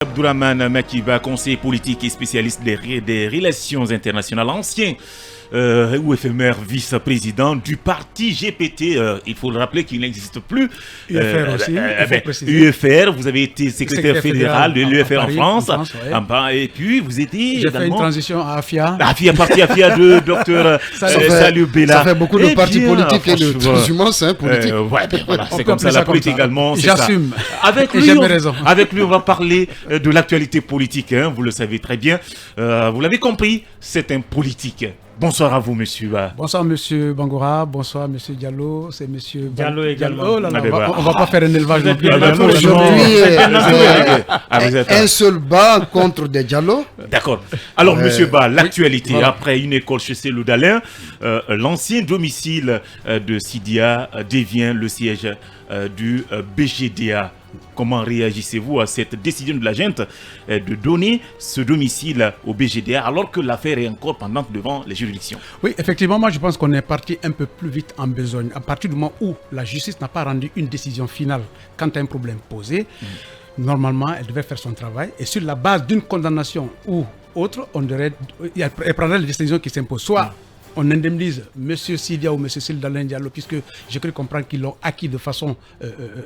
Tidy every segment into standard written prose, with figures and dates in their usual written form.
Abdourahmane Makiba, conseiller politique et spécialiste des relations internationales, ancien ou éphémère vice-président du parti GPT. Il faut le rappeler qu'il n'existe plus. UFR aussi, il faut préciser. UFR, vous avez été secrétaire fédéral de l'UFR en France. Ouais. Et puis, vous étiez J'ai fait une transition à AFIA. Parti AFIA de Dr Salou Bella. Ça fait beaucoup de partis politiques et de transhumance politique. Voilà, c'est comme ça, la politique également. J'assume. Avec lui, on va parler de l'actualité politique. Vous le savez très bien. Vous l'avez compris, c'est un politique. Bonsoir à vous, monsieur. Bonsoir, monsieur Bangoura. Bonsoir, monsieur Diallo. C'est monsieur Diallo également. Oh là là, on va pas faire un élevage non plus. Aujourd'hui, un seul bas contre des Diallo. D'accord. Alors, monsieur Ba, l'actualité. Voilà. Après une école chez Cellou Dalein, l'ancien domicile de Sidia devient le siège du BGDA. Comment réagissez-vous à cette décision de la junte de donner ce domicile au BGDA alors que l'affaire est encore pendante devant les juridictions? Oui, effectivement, moi je pense qu'on est parti un peu plus vite en besogne. À partir du moment où la justice n'a pas rendu une décision finale quant à un problème posé, normalement elle devait faire son travail et sur la base d'une condamnation ou autre, elle prendrait les décisions qui s'imposent. Soit on indemnise M. Sidia ou M. Cellou Dalein Diallo, puisque j'ai cru comprendre qu'ils l'ont acquis de façon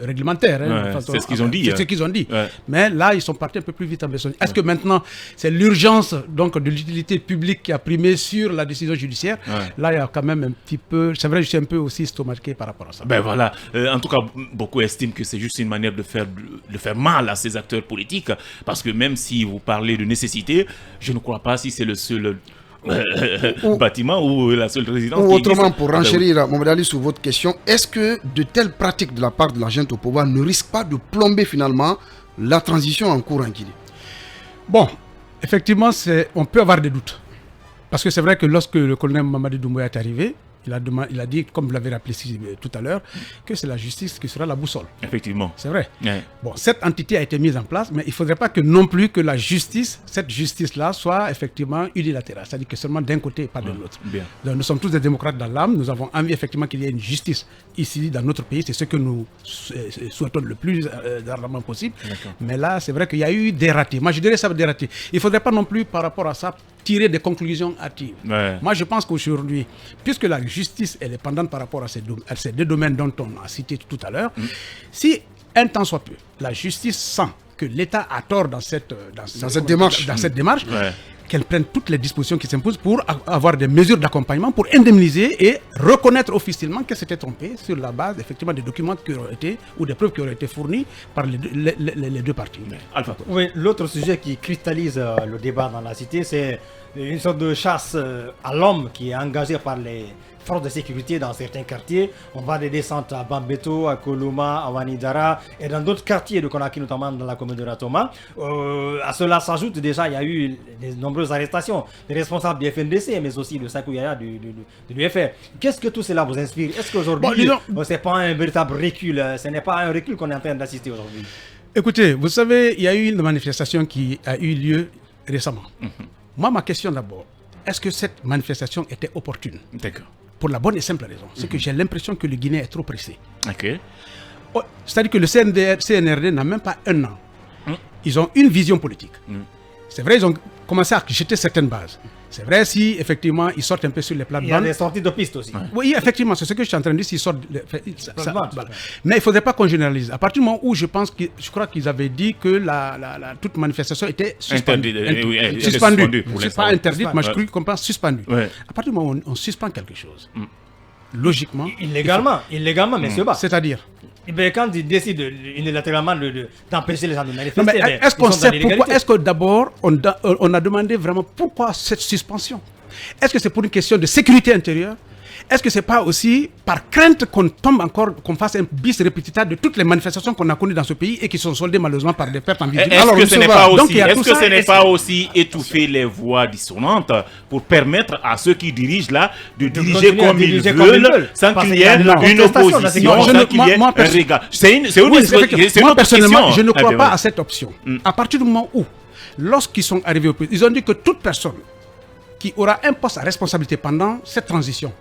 réglementaire. C'est ce qu'ils ont dit. C'est ce qu'ils ont dit. Ouais. Mais là, ils sont partis un peu plus vite en besogne. Est-ce que maintenant, c'est l'urgence donc, de l'utilité publique qui a primé sur la décision judiciaire? Là, il y a quand même un petit peu... C'est vrai, je suis un peu aussi stomaqué par rapport à ça. Ben voilà. En tout cas, beaucoup estiment que c'est juste une manière de faire mal à ces acteurs politiques. Parce que même si vous parlez de nécessité, je ne crois pas si c'est le seul... bâtiment ou la seule résidence. Ou autrement, pour renchérir, Mohamed Ali, sur votre question, est-ce que de telles pratiques de la part de la junte au pouvoir ne risquent pas de plomber finalement la transition en cours en Guinée? Bon, effectivement, on peut avoir des doutes. Parce que c'est vrai que lorsque le colonel Mamadi Doumbouya est arrivé, il a dit, comme vous l'avez rappelé tout à l'heure, que c'est la justice qui sera la boussole. Effectivement. C'est vrai. Ouais. Bon, cette entité a été mise en place, mais il ne faudrait pas que non plus que la justice, cette justice-là, soit effectivement unilatérale. C'est-à-dire que seulement d'un côté et pas de l'autre. Donc, nous sommes tous des démocrates dans l'âme. Nous avons envie effectivement qu'il y ait une justice ici, dans notre pays. C'est ce que nous souhaitons le plus ardemment possible. Mais là, c'est vrai qu'il y a eu des ratés. Moi, je dirais ça des ratés. Il ne faudrait pas non plus, par rapport à ça, tirer des conclusions hâtives. Moi, je pense qu'aujourd'hui, puisque la justice elle est pendante par rapport à ces deux domaines dont on a cité tout à l'heure, si un temps soit peu, la justice sent que l'État a tort dans cette démarche, qu'elle prenne toutes les dispositions qui s'imposent pour avoir des mesures d'accompagnement, pour indemniser et reconnaître officiellement qu'elle s'était trompée sur la base effectivement des documents qui auraient été ou des preuves qui auraient été fournies par les deux parties. Alpha. Oui, l'autre sujet qui cristallise le débat dans la cité, c'est une sorte de chasse à l'homme qui est engagée par les forces de sécurité dans certains quartiers. On va des descentes à Bambeto, à Koloma, à Wanidara et dans d'autres quartiers de Conakry, notamment dans la commune de Ratoma. À cela s'ajoute déjà, il y a eu de nombreuses arrestations des responsables du FNDC, mais aussi de Sakou Yaya de l'UFR. Qu'est-ce que tout cela vous inspire? Est-ce qu'aujourd'hui, ce n'est pas un véritable recul? Ce n'est pas un recul qu'on est en train d'assister aujourd'hui? Écoutez, vous savez, il y a eu une manifestation qui a eu lieu récemment. Moi, ma question d'abord, est-ce que cette manifestation était opportune? D'accord. Pour la bonne et simple raison, c'est que j'ai l'impression que le Guinéen est trop pressé. Okay. C'est-à-dire que le CNRD n'a même pas un an. Ils ont une vision politique. C'est vrai, ils ont commencé à jeter certaines bases. C'est vrai, si effectivement ils sortent un peu sur les plates-bandes. Il y a des sorties de pistes aussi. Oui, effectivement, c'est ce que je suis en train de dire. S'ils sortent, mais il ne faudrait pas qu'on généralise. À partir du moment où je crois qu'ils avaient dit que toute manifestation était suspendue. Suspendue. Je ne sais pas interdite, mais je crois qu'on pense suspendue. À partir du moment où on suspend quelque chose, logiquement. Illégalement, monsieur Ba. C'est-à-dire quand ils décident unilatéralement d'empêcher les gens de manifester, est-ce qu'on sait pourquoi? Est-ce que d'abord on a demandé vraiment pourquoi cette suspension? Est-ce que c'est pour une question de sécurité intérieure? Est-ce que ce n'est pas aussi par crainte qu'on tombe encore, qu'on fasse un bis répétiteur de toutes les manifestations qu'on a connues dans ce pays et qui sont soldées malheureusement par des pertes en vie? Est-ce que ce n'est pas aussi étouffer les voix dissonantes pour permettre à ceux qui dirigent là de diriger comme ils veulent sans qu'il y ait une opposition, sans qu'il y ait un regard? Moi personnellement, je ne crois pas à cette option. À partir du moment où, lorsqu'ils sont arrivés au pays, ils ont dit que toute personne qui aura un poste à responsabilité pendant cette transition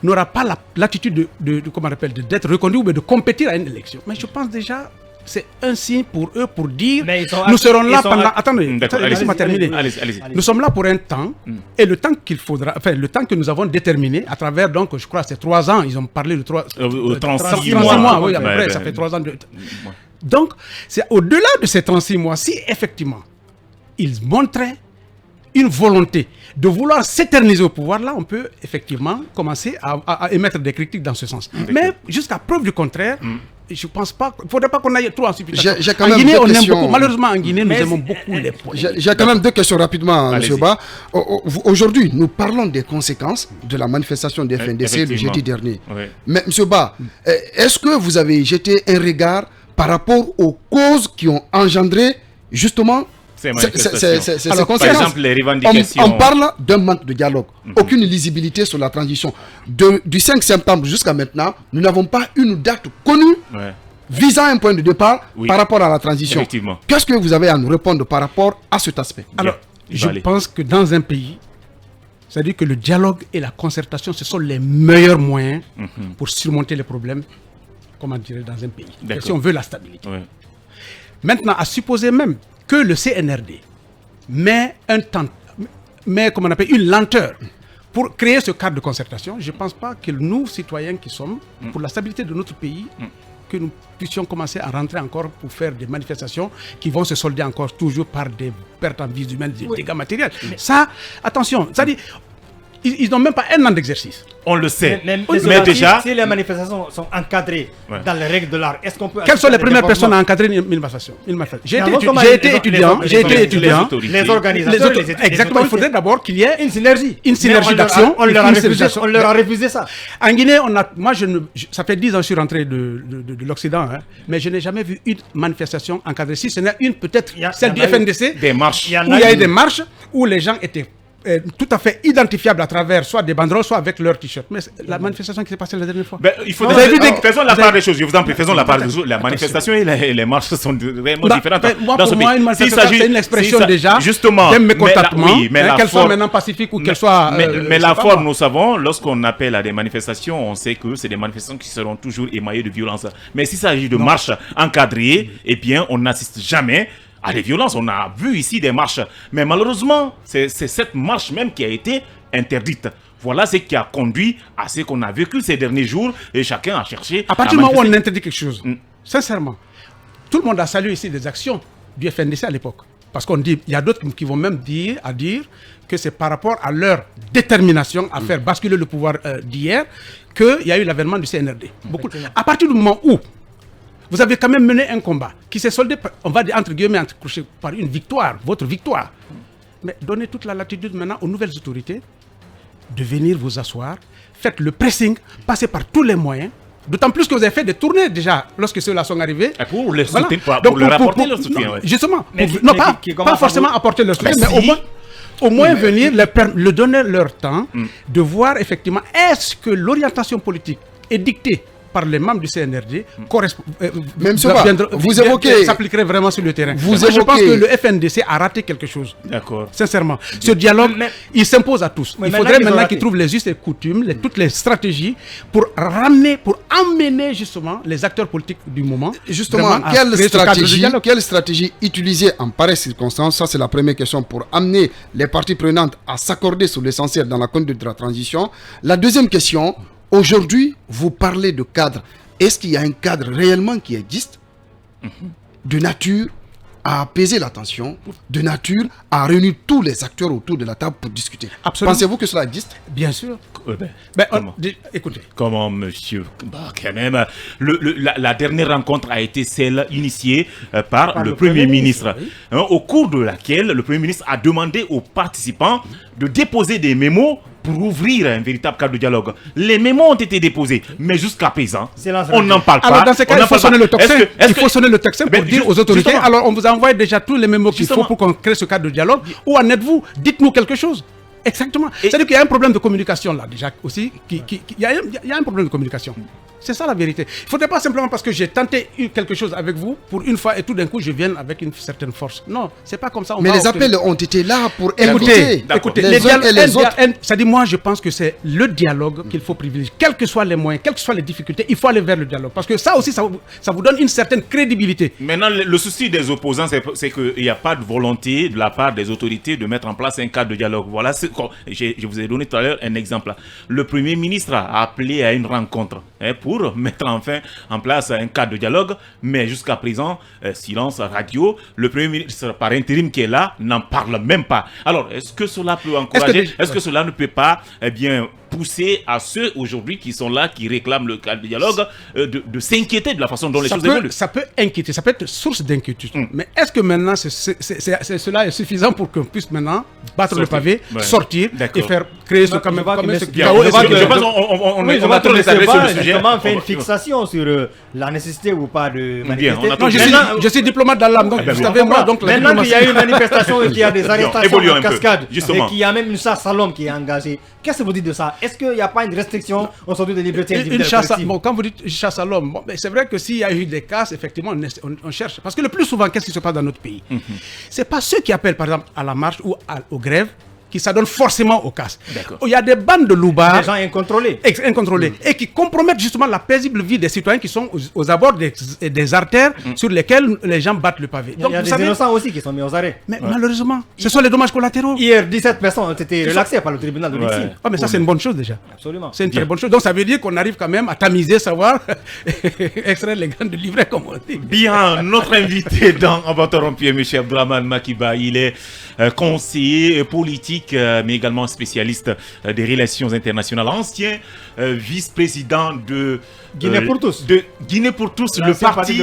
n'aura pas l'attitude d'être reconduit ou de compétir à une élection. Mais je pense déjà c'est un signe pour eux pour dire sont nous serons là ils sont pendant. à- Attendez, laissez-moi terminer. Allez-y. Nous sommes là pour un temps, et le temps qu'il faudra, enfin le temps que nous avons déterminé à travers, donc je crois, c'est 3 ans. Ils ont parlé de 36 mois. Oui, à peu Ouais, près, ben, ça fait 3 ans. Donc, c'est au-delà de ces 36 mois, si effectivement ils montraient une volonté de vouloir s'éterniser au pouvoir, là, on peut effectivement commencer à émettre des critiques dans ce sens. Mais jusqu'à preuve du contraire, je ne pense pas. Il ne faudrait pas qu'on aille trop en supputation. J'ai quand En même Guinée, deux on aime questions. beaucoup. Malheureusement, en Guinée, nous aimons beaucoup les points. J'ai quand même 2 questions rapidement, M. Allez-y. Ba. Aujourd'hui, nous parlons des conséquences de la manifestation des FNDC le Effectivement. jeudi dernier. Oui. Mais M. Ba, est-ce que vous avez jeté un regard par rapport aux causes qui ont engendré justement Ces manifestations. ces Par conséquences? exemple, les revendications. On parle d'un manque de dialogue, aucune lisibilité sur la transition. Du 5 septembre jusqu'à maintenant, nous n'avons pas une date connue Ouais. visant un point de départ Oui. par rapport à la transition. Effectivement. Qu'est-ce que vous avez à nous répondre par rapport à cet aspect? Alors, Bien. je Allez. pense que dans un pays, c'est-à-dire que le dialogue et la concertation, ce sont les meilleurs moyens pour surmonter les problèmes, comment dirais dans un pays. D'accord. Si on veut la stabilité. Ouais. Maintenant, à supposer même que le CNRD met comment on appelle, une lenteur pour créer ce cadre de concertation, je ne pense pas que nous, citoyens qui sommes, pour la stabilité de notre pays, que nous puissions commencer à rentrer encore pour faire des manifestations qui vont se solder encore toujours par des pertes en vies humaines, des dégâts matériels. Ça, attention, ça dit, ils n'ont même pas un an d'exercice. On le sait. Mais déjà. si les manifestations sont encadrées Ouais. dans les règles de l'art, est-ce qu'on peut... Quelles sont les premières personnes à à encadrer une manifestation? J'ai Non, été comment étudiant. les J'ai été les étudiant. autorités. Les organisateurs, les Exactement, il faudrait d'abord qu'il y ait une synergie. une synergie Mais d'action. On leur a une refusé, synergie on leur a refusé ça. En Guinée, ça fait 10 ans que je suis rentré de l'Occident, hein, mais je n'ai jamais vu une manifestation encadrée. Si ce n'est une, peut-être Il y a- celle il du y en a eu FNDC, Des marches. Il y en où il y a eu des marches, où les gens étaient tout à fait identifiables à travers soit des banderoles, soit avec leur t-shirt. Mais la manifestation qui s'est passée la dernière fois. Ben, il faut Vous avez vu des- faisons la vous part avez- des choses. Je vous en prie, faisons la part des choses. La manifestation et les marches sont vraiment Bah, différentes. ben, moi, dans pour ce moi, pays. une manifestation, c'est une expression déjà justement, d'un mais mécontentement, oui, mais la qu'elle soit forme- maintenant pacifique ou qu'elle soit... mais je la sais pas, forme, moi. nous savons, lorsqu'on appelle à des manifestations, on sait que c'est des manifestations qui seront toujours émaillées de violence. Mais s'il s'agit de marches encadrées, eh bien, on n'assiste jamais à des violences. On a vu ici des marches. Mais malheureusement, c'est cette marche même qui a été interdite. Voilà ce qui a conduit à ce qu'on a vécu ces derniers jours et chacun a cherché. À partir du moment où on manifester. interdit quelque chose, sincèrement, tout le monde a salué ici des actions du FNDC à l'époque. Parce qu'on dit, il y a d'autres qui vont même dire que c'est par rapport à leur détermination à faire basculer le pouvoir d'hier qu'il y a eu l'avènement du CNRD. À partir du moment où vous avez quand même mené un combat qui s'est soldé, on va dire entre guillemets, par une victoire, votre victoire. Mais donnez toute la latitude maintenant aux nouvelles autorités de venir vous asseoir, faites le pressing, passez par tous les moyens. D'autant plus que vous avez fait des tournées déjà lorsque ceux-là sont arrivés. Et pour les Voilà. soutenir, Donc, pour leur apporter leur soutien. non, ouais. justement, Mais non qui- pas, qui pas commence forcément à vous- apporter leur soutien, Mais mais si. au moins venir le donner leur temps de voir effectivement est-ce que l'orientation politique est dictée par les membres du CNRD Même vous évoquez... s'appliquerait vraiment sur le terrain. Vous Moi, je pense évoquez- que le FNDC a raté quelque chose. D'accord. Sincèrement, ce dialogue, Mais- il s'impose à tous. Mais Il maintenant faudrait qu'ils ont maintenant raté. qu'ils trouvent les justes coutumes, toutes les stratégies pour ramener, pour emmener justement les acteurs politiques du moment. Justement, vraiment à créer ce cadre de dialogue. quelle stratégie utiliser en pareille circonstance? Ça, c'est la première question pour amener les parties prenantes à s'accorder sur l'essentiel dans la conduite de la transition. La deuxième question, aujourd'hui, vous parlez de cadre. Est-ce qu'il y a un cadre réellement qui existe de nature à apaiser la tension, de nature à réunir tous les acteurs autour de la table pour discuter? Absolument. Pensez-vous que cela existe? Bien sûr. Ben, comment Écoutez, Comment, monsieur bah, quand même, la dernière rencontre a été celle initiée par le Premier ministre, oui. hein, au cours de laquelle le Premier ministre a demandé aux participants de déposer des mémos pour ouvrir un véritable cadre de dialogue. Les mémos ont été déposés, mais jusqu'à présent, Silence on n'en parle pas. alors dans ce cas, on il n'en faut parle sonner pas. le tocsin. Est-ce Il faut sonner le tocsin pour Ben, dire aux autorités, justement. alors on vous a envoyé déjà tous les mémos qu'il faut Justement. pour qu'on crée ce cadre de dialogue. Où en êtes-vous? Dites-nous quelque chose. Exactement. C'est-à-dire qu'il y a un problème de communication là déjà aussi. Il y a un problème de communication. C'est ça la vérité. Il ne faudrait pas simplement parce que j'ai tenté quelque chose avec vous pour une fois et tout d'un coup je vienne avec une certaine force. Non, c'est pas comme ça. Mais les appels ont été là pour écoutez, les uns et les autres. Ça dit, moi je pense que c'est le dialogue qu'il faut privilégier. Quels que soient les moyens, quelles que soient les difficultés, il faut aller vers le dialogue. Parce que ça aussi, ça vous donne une certaine crédibilité. Maintenant, le souci des opposants, c'est qu'il n'y a pas de volonté de la part des autorités de mettre en place un cadre de dialogue. Voilà, je vous ai donné tout à l'heure un exemple. Le Premier ministre a appelé à une rencontre pour mettre enfin en place un cadre de dialogue, mais jusqu'à présent, silence radio. Le Premier ministre par intérim qui est là n'en parle même pas. Alors, est-ce que cela peut encourager, est-ce que cela ne peut pas pousser à ceux aujourd'hui qui sont là, qui réclament le cadre de dialogue, de s'inquiéter de la façon dont les choses évoluent? Ça peut inquiéter, ça peut être source d'inquiétude. Mais est-ce que maintenant cela est suffisant pour qu'on puisse maintenant battre le pavé, sortir et faire créer ce chaos? Je pense qu'on va trop s'arrêter sur le sujet. Justement, fait une fixation sur la nécessité ou pas de manifester. Non, je suis diplomate dans l'âme, donc vous savez moi. Donc maintenant qu'il y a eu une manifestation et qu'il y a des arrestations en cascade et qu'il y a même une chasse à l'homme qui est engagée, qu'est-ce que vous dites de ça? Est-ce qu'il n'y a pas une restriction aujourd'hui des libertés individuelles? Quand vous dites chasse à l'homme, c'est vrai que s'il y a eu des casses, effectivement, on cherche. Parce que le plus souvent, qu'est-ce qui se passe dans notre pays? C'est pas ceux qui appellent, par exemple, à la marche ou aux grèves qui s'adonnent forcément aux casses. Il y a des bandes de loupards. Des gens incontrôlés. Et qui compromettent justement la paisible vie des citoyens qui sont aux abords des artères sur lesquelles les gens battent le pavé. Il y a des innocents aussi qui sont mis aux arrêts. Mais malheureusement, ce sont les dommages collatéraux. Hier, 17 personnes ont été relaxées par le tribunal de Dixie. Mais ça, c'est une bonne chose déjà. Absolument. C'est une très bonne chose. Donc ça veut dire qu'on arrive quand même à tamiser, savoir extraire les grains de livret, comme on dit. Bien, notre invité dans Abatorompier, M. Abdraman Makiba, il est conseiller politique, mais également spécialiste des relations internationales, ancien vice-président de Guinée pour tous. De Guinée pour tous, le parti.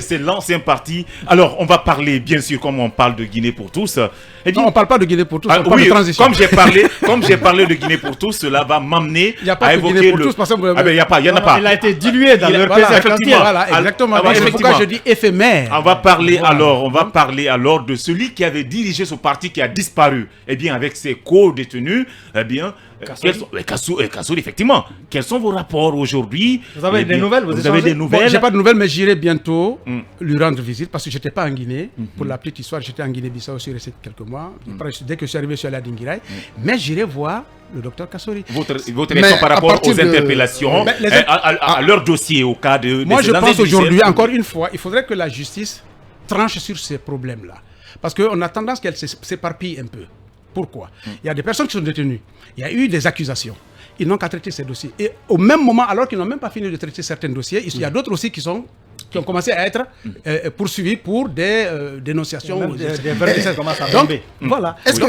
C'est l'ancien parti. Alors, on va parler, bien sûr, comme on parle de Guinée pour tous. Non, on ne parle pas de Guinée pour tous, on parle de transition. Comme j'ai parlé de Guinée pour tous, cela va m'amener à évoquer le... il n'y en a pas. Il a été dilué dans le pays. Voilà, exactement. C'est pourquoi je dis éphémère. On va parler alors de celui qui avait dirigé ce parti qui a disparu. Eh bien, avec ses co-détenus, Kassouri, effectivement. Quels sont vos rapports aujourd'hui? Vous avez des nouvelles? Vous avez des nouvelles? Bon, j'ai pas de nouvelles, mais j'irai bientôt lui rendre visite parce que j'étais pas en Guinée. Pour la petite histoire, j'étais en Guinée-Bissau aussi resté quelques mois. Dès que je suis arrivé, je suis allé à Dinguiraye. Mais j'irai voir le docteur Kassouri. Votre réaction par rapport aux interpellations, à leur dossier, au cas de... Moi, je pense aujourd'hui, encore une fois, il faudrait que la justice tranche sur ces problèmes-là. Parce qu'on a tendance qu'elle s'éparpille un peu. Pourquoi? Il y a des personnes qui sont détenues. Il y a eu des accusations. Ils n'ont qu'à traiter ces dossiers. Et au même moment, alors qu'ils n'ont même pas fini de traiter certains dossiers, il y a d'autres aussi qui ont commencé à être poursuivis pour des dénonciations. Des verdicts commencent à tomber. Voilà. Est-ce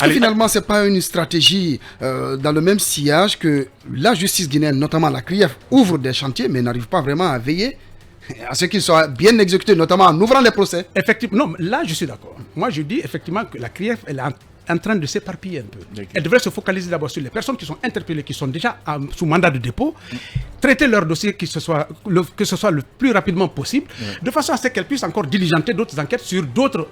que finalement, ce n'est pas une stratégie dans le même sillage que la justice guinéenne, notamment la CRIEF, ouvre des chantiers mais n'arrive pas vraiment à veiller à ce qu'ils soient bien exécutés, notamment en ouvrant les procès? Effectivement, non, là je suis d'accord. Moi je dis effectivement que la CRIEF, elle est en train de s'éparpiller un peu. Elle devrait se focaliser d'abord sur les personnes qui sont interpellées, qui sont déjà sous mandat de dépôt, traiter leur dossier que ce soit le plus rapidement possible, de façon à ce qu'elles puissent encore diligenter d'autres enquêtes sur d'autres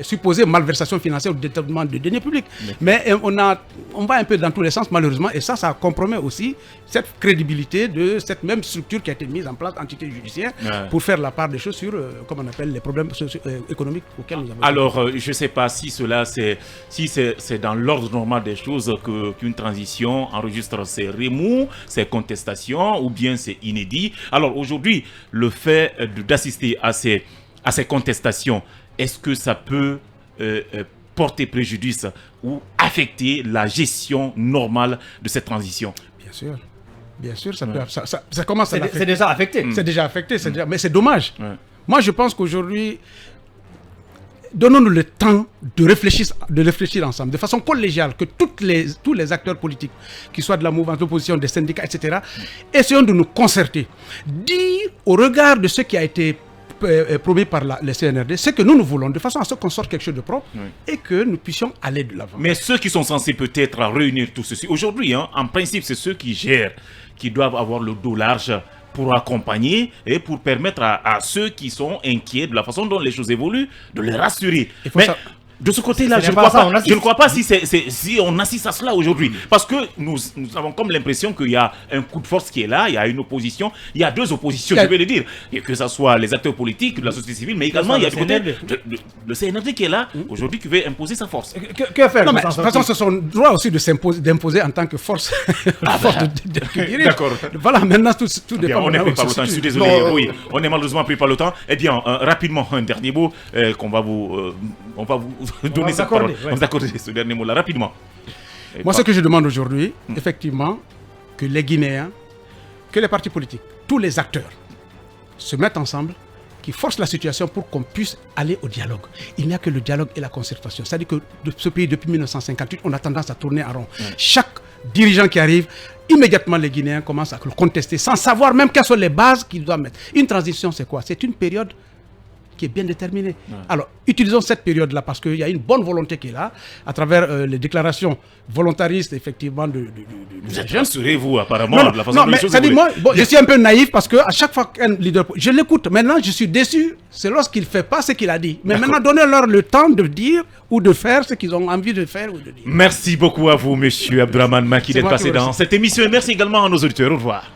supposées malversations financières ou détournement de deniers publics. Mais on va un peu dans tous les sens malheureusement, et ça compromet aussi cette crédibilité de cette même structure qui a été mise en place, entité judiciaire, pour faire la part des choses sur, comment on appelle, les problèmes économiques auxquels nous avons... Alors, je ne sais pas si cela c'est dans l'ordre normal des choses qu'une transition enregistre ses remous, ses contestations, ou bien c'est inédit. Alors aujourd'hui, le fait d'assister à ces contestations, est-ce que ça peut porter préjudice ou affecter la gestion normale de cette transition? Bien sûr, ça commence à l'affecter. C'est déjà affecté. C'est déjà affecté, mais c'est dommage. Moi, je pense qu'aujourd'hui, donnons-nous le temps de réfléchir ensemble, de façon collégiale, que tous les acteurs politiques, qu'ils soient de la mouvance, de l'opposition, des syndicats, etc., essayons de nous concerter. Dire au regard de ce qui a été promis par le CNRD, ce que nous voulons, de façon à ce qu'on sorte quelque chose de propre et que nous puissions aller de l'avant. Mais ceux qui sont censés peut-être réunir tout ceci, aujourd'hui, en principe, c'est ceux qui gèrent, qui doivent avoir le dos large pour accompagner et pour permettre à ceux qui sont inquiets de la façon dont les choses évoluent, de les rassurer. De ce côté-là, Ce je n'est ne pas crois ça, pas, je ne crois pas si on assiste à cela aujourd'hui. Parce que nous avons comme l'impression qu'il y a un coup de force qui est là, il y a une opposition, il y a deux oppositions, je vais le dire. Et que ce soit les acteurs politiques, la société civile, mais également il y a du côté le CNRD qui est là aujourd'hui, qui veut imposer sa force. Que faire? Non, mais de toute façon, c'est son droit aussi d'imposer en tant que force, D'accord. Voilà, maintenant tout dépend. On est pris par le temps, je suis désolé. Oui, on est malheureusement pris par le temps. Eh bien, rapidement, un dernier mot qu'on va vous... on va vous donner cette parole. On va vous accorder ce dernier mot-là rapidement. Moi, ce que je demande aujourd'hui, effectivement, que les Guinéens, que les partis politiques, tous les acteurs se mettent ensemble, qui forcent la situation pour qu'on puisse aller au dialogue. Il n'y a que le dialogue et la concertation. C'est-à-dire que ce pays, depuis 1958, on a tendance à tourner en rond. Chaque dirigeant qui arrive, immédiatement les Guinéens commencent à le contester, sans savoir même quelles sont les bases qu'ils doivent mettre. Une transition, c'est quoi? C'est une période qui est bien déterminée. Alors, utilisons cette période-là parce qu'il y a une bonne volonté qui est là, à travers les déclarations volontaristes, effectivement, de la jeune. Rassurez-vous, apparemment, de la façon dont les choses moi, je suis un peu naïf parce qu'à chaque fois qu'un leader... Je l'écoute. Maintenant, je suis déçu. C'est lorsqu'il ne fait pas ce qu'il a dit. Mais maintenant, donnez-leur le temps de dire ou de faire ce qu'ils ont envie de faire ou de dire. Merci beaucoup à vous, monsieur Abdourahmane Macky, d'être passé dans cette émission. Et merci également à nos auditeurs. Au revoir.